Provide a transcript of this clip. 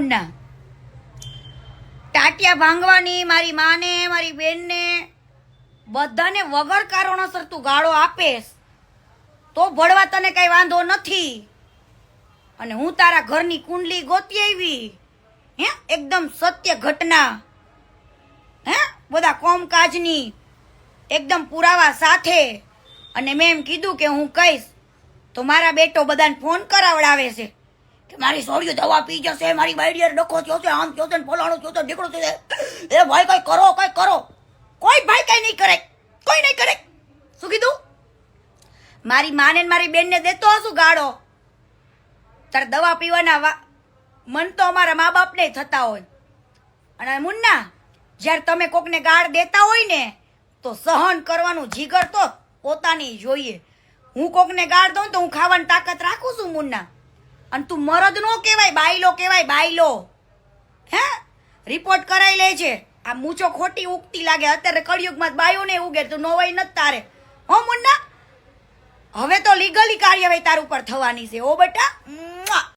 મુન્ના, ટાટિયા ભાંગવાની મારી માને મારી બેનને બધાને વગર કારણોસર તું ગાળો આપેસ તો ભળવા તને કઈ વાંધો નથી. અને હું તારા ઘરની કુંડલી ગોતી આવી, હે એકદમ સત્ય ઘટના, હે બધા કોમકાજની એકદમ પુરાવા સાથે. અને મેં એમ કીધું કે હું કહીશ તો મારા બેટો બધાને ફોન કરાવડાવે છે કે મારી સોળીઓ દવા પી જશે, મારી બાઈડિયર ડખો થયો છે, આમ થયો છે ને ફલાણો થયો છે, ઢીકડો થયો છે. એ ભાઈ કઈ કરો, કઈ કરો. કોઈ ભાઈ કઈ નહીં કરે, કોઈ નહીં કરે. શું કીધું? મારી માને ને મારી બેનને દેતો હશું ગાળો. તારે દવા પીવાના મન તો અમારા મા બાપને થતા હોય. અને મુન્ના, જ્યારે તમે કોકને ગાળ દેતા હોય ને તો સહન કરવાનું જીગર તો પોતાની જોઈએ. હું કોકને ગાળ દઉં તો હું ખાવાની તાકાત રાખું છું મુન્ના. અને તું મરદ નો કહેવાય, બાયલો કહેવાય, બાયલો. હે રિપોર્ટ કરાવી લે છે. આ મૂછો ખોટી ઉગતી લાગે. અત્યારે કળિયુગમાં બાયો ને ઉગે, તું નવાઈ નથી તારે. હો મુન્ના, હવે તો લીગલી કાર્યવાહી તાર ઉપર થવાની છે. ઓ બેટા.